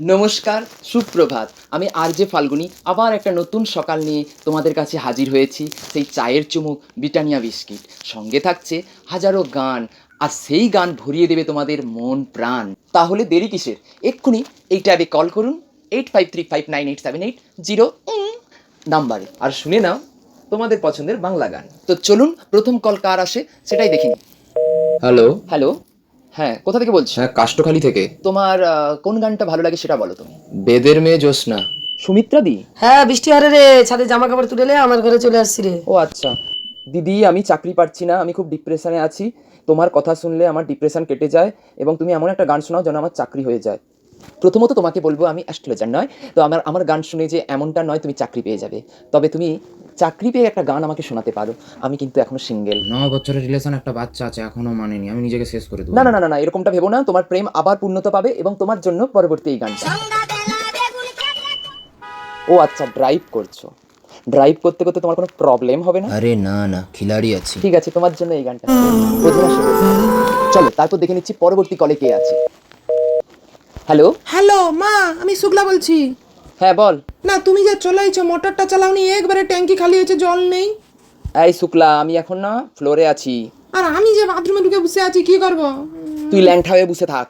নমস্কার, সুপ্রভাত। আমি আরজে ফাল্গুনী আবার একটা নতুন সকাল নিয়ে তোমাদের কাছে হাজির হয়েছি। সেই চায়ের চুমুক ব্রিটানিয়া বিস্কিট, সঙ্গে থাকছে হাজারো গান, আর সেই গান ভরিয়ে দেবে তোমাদের মন প্রাণ। তাহলে দেরি কিসের? এক্ষুনি এই ট্যাবে কল করুন 85359878 নাম্বারে, আর শুনে নাও তোমাদের পছন্দের বাংলা গান। তো চলুন, প্রথম কল কার আসে সেটাই দেখিনি। হ্যালো। হ্যালো, হ্যাঁ, কোথা থেকে বলছো? হ্যাঁ, কাষ্টখালি থেকে। তোমার কোন গানটা ভালো লাগে সেটা বলো তুমি। বেদের মেয়ে জ্যোৎস্না। সুমিত্রা দি? হ্যাঁ, বৃষ্টি হারে রে, ছাদে জামা কাপড় তুলে লে, আমার ঘরে চলে আসছি রে। ও আচ্ছা। দিদি, আমি চাকরি পাচ্ছি না, আমি খুব ডিপ্রেশনে আছি। তোমার কথা শুনলে আমার ডিপ্রেশন কেটে যায়, এবং তুমি এমন একটা গান শোনাও যেন আমার চাকরি হয়ে যায়। প্রথমত তোমাকে বলবো, আমি অ্যাস্ট্রোলজার নয়, তো আমার আমার গান শুনে যে এমনটা নয় তুমি চাকরি পেয়ে যাবে। তবে তুমি চাকরি পেয়ে একটা গান আমাকে শোনাতে পারো। আমি কিন্তু এখনো সিঙ্গেল। 9 বছরের রিলেশন, একটা বাচ্চা আছে, এখনো মানেনি। আমি নিজেকে শেষ করে দেবো। না না না না না, এরকমটা ভেবো না। তোমার প্রেম আবার পূর্ণতা পাবে, এবং তোমার জন্য পরবর্তী এই গানটা। ও আচ্ছা, ড্রাইভ করছো। ড্রাইভ করতে করতে তোমার কোনো প্রবলেম হবে না? আরে না না, খিলাড়ি আছি। ঠিক আছে, তোমার জন্য এই গানটা। প্রথমে শুরু। চলো, তারপর দেখে নিচ্ছি পরবর্তী কলে কে আছে। হ্যালো। হ্যালো মা, আমি শুক্লা বলছি। হ্যাঁ বল। না, তুমি যে চলে আইছো, মোটরটা চালাওনি, একবারে ট্যাঙ্কি খালি হয়েছে, জল নেই। এই শুক্লা, আমি এখন না ফ্লোরে আছি। আর আমি যে বাথরুমে ঢুকে বসে আছি, কি করব? তুই ল্যাংটা হয়ে বসে থাক।